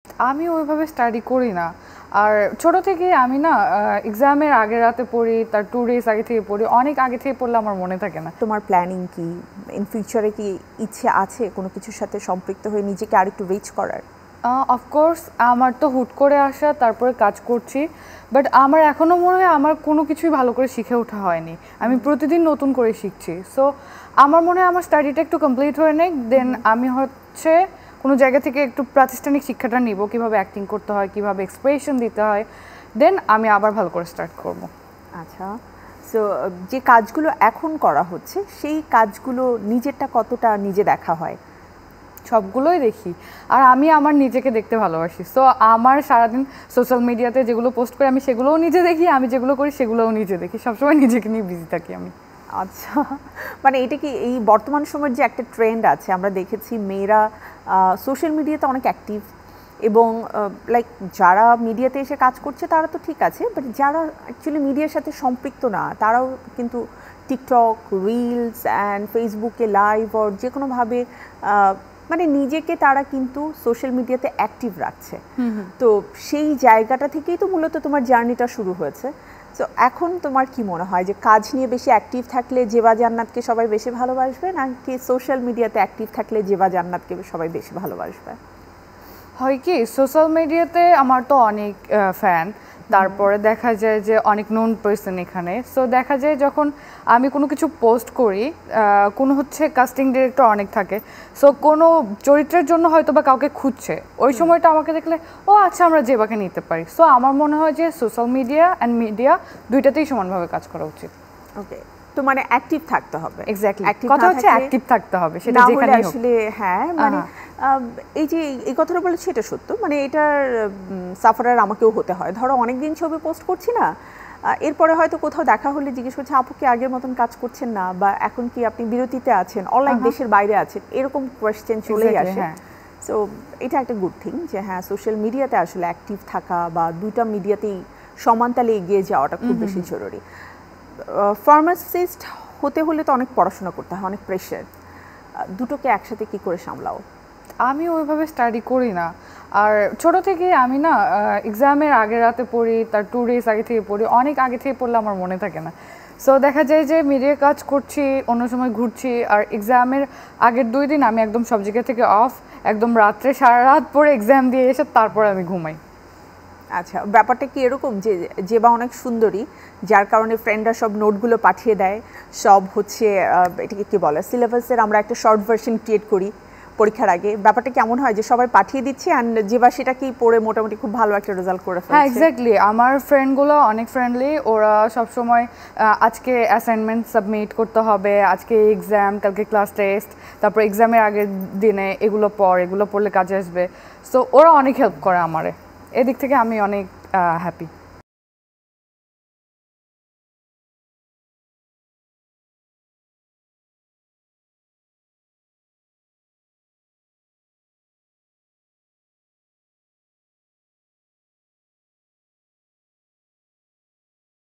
আমি ওইভাবে স্টাডি করি না। আর ছোট থেকেই আমি না এক্সামের আগের রাতে পড়ি, তার 2 ডেজ আগে থেকে পড়ি। অনেক আগে থেকে পড়লে আমার মনে থাকে না। তোমার প্ল্যানিং কি? ইন ফিউচারে কি ইচ্ছে আছে কোনো কিছুর সাথে সম্পৃক্ত হয়ে নিজেকে আরেকটু রিচ করার? অফকোর্স আমার তো হুট করে আসা, তারপরে কাজ করছি। বাট আমার এখনও মনে হয় আমার কোনো কিছুই ভালো করে শিখে ওঠা হয়নি। আমি প্রতিদিন নতুন করে শিখছি। সো আমার মনে হয় আমার স্টাডিটা একটু কমপ্লিট হয়ে নেই, দেন আমি হচ্ছে কোনো জায়গা থেকে একটু প্রাতিষ্ঠানিক শিক্ষাটা নিব, কীভাবে অ্যাক্টিং করতে হয়, কীভাবে এক্সপ্রেশন দিতে হয়, দেন আমি আবার ভালো করে স্টার্ট করব। আচ্ছা, সো যে কাজগুলো এখন করা হচ্ছে সেই কাজগুলো নিজেরটা কতটা নিজে দেখা হয়? সবগুলোই দেখি। আর আমি আমার নিজেকে দেখতে ভালোবাসি। সো আমার সারাদিন সোশ্যাল মিডিয়াতে যেগুলো পোস্ট করি আমি সেগুলোও নিজে দেখি, আমি যেগুলো করি সেগুলোও নিজে দেখি। সবসময় নিজেকে নিয়ে বিজি থাকি আমি। আচ্ছা, মানে এটা কি এই বর্তমান সময়ের যে একটা ট্রেন্ড আছে, আমরা দেখেছি মেয়েরা সোশ্যাল মিডিয়াতে অনেক অ্যাক্টিভ, এবং লাইক যারা মিডিয়াতে এসে কাজ করছে তারা তো ঠিক আছে, বাট যারা অ্যাকচুয়ালি মিডিয়ার সাথে সম্পৃক্ত না তারাও কিন্তু টিকটক, রিলস অ্যান্ড ফেসবুকে লাইভ ওর যে কোনোভাবে মানে নিজেকে তারা কিন্তু সোশ্যাল মিডিয়াতে অ্যাক্টিভ রাখছে। তো সেই জায়গাটা থেকেই তো মূলত তোমার জার্নিটা শুরু হয়েছে। তো এখন তোমার কি মনে হয় যে কাজ নিয়ে বেশি অ্যাক্টিভ থাকলে জেবা জান্নাতকে সবাই বেশি ভালোবাসবে, নাকি সোশ্যাল মিডিয়াতে অ্যাক্টিভ থাকলে জেবা জান্নাতকে সবাই বেশি ভালোবাসবে? হয় কি, সোশ্যাল মিডিয়াতে আমার তো অনেক ফ্যান, তারপরে দেখা যায় যে অনেক নোন পার্সন এখানে। সো দেখা যায় যখন আমি কোনো কিছু পোস্ট করি, কোনো হচ্ছে কাস্টিং ডিরেক্টর অনেক থাকে, সো কোনো চরিত্রের জন্য হয়তো বা কাউকে খুঁজছে, ওই সময়টা আমাকে দেখলে ও আচ্ছা আমরা জেবাকে নিতে পারি। সো আমার মনে হয় যে সোশ্যাল মিডিয়া অ্যান্ড মিডিয়া দুইটাতেই সমানভাবে কাজ করা উচিত। ওকে, তো মানে অ্যাক্টিভ থাকতে হবে। এক্স্যাক্টলি, কথা হচ্ছে অ্যাক্টিভ থাকতে হবে, সেটা যেখানেই হোক। আসলে হ্যাঁ, মানে এই যে এই কথাটা বলেছি এটা সত্য, মানে এটার সাফারার আমাকেও হতে হয়। ধরো অনেকদিন ছবি পোস্ট করছি না, এরপরে হয়তো কোথাও দেখা হলে জিজ্ঞেস করছে আপু কি আগের মতন কাজ করছেন না, বা এখন কি আপনি বিরতিতে আছেন, অনলাইন দেশের বাইরে আছেন, এরকম কোয়েশ্চেন চলেই আসে। সো এটা একটা গুড থিং যে হ্যাঁ, সোশ্যাল মিডিয়াতে আসলে অ্যাক্টিভ থাকা বা দুইটা মিডিয়াতেই সমানতালে এগিয়ে যাওয়াটা খুব বেশি জরুরি। ফার্মাসিস্ট হতে হলে তো অনেক পড়াশোনা করতে হয়, অনেক প্রেশার, দুটোকে একসাথে কি করে সামলাও? আমি ওইভাবে স্টাডি করি না। আর ছোট থেকেই আমি না এক্সামের আগের রাতে পড়ি, তার 2 ডেজ আগে থেকে পড়ি। অনেক আগে থেকে পড়লে আমার মনে থাকে না। সো দেখা যায় যে মিডিয়া কাজ করছি, অন্য সময় ঘুরছি, আর এক্সামের আগের 2 দিন আমি একদম সব জায়গা থেকে অফ, একদম রাত্রে সারা রাত পড়ে এক্সাম দিয়ে এসে তারপরে আমি ঘুমাই। আচ্ছা, ব্যাপারটা কি এরকম যে জেবা অনেক সুন্দরী, যার কারণে ফ্রেন্ডরা সব নোটগুলো পাঠিয়ে দেয়, সব হচ্ছে এটাকে কী বলে, সিলেবাসের আমরা একটা শর্ট ভার্সন ক্রিয়েট করি পরীক্ষার আগে, ব্যাপারটা কেমন হয় যে সবাই পাঠিয়ে দিচ্ছে অ্যান্ড জেবা সেটাকেই পড়ে মোটামুটি খুব ভালো একটা রেজাল্ট করে ফেলছে? হ্যাঁ, এক্স্যাক্টলি। আমার ফ্রেন্ডগুলো অনেক ফ্রেন্ডলি, ওরা সবসময় আজকে অ্যাসাইনমেন্ট সাবমিট করতে হবে, আজকে এক্সাম, কালকে ক্লাস টেস্ট, তারপর এক্সামের আগের দিনে এগুলো পড়লে কাজে আসবে। সো ওরা অনেক হেল্প করে আমারে, এদিক থেকে আমি অনেক হ্যাপি।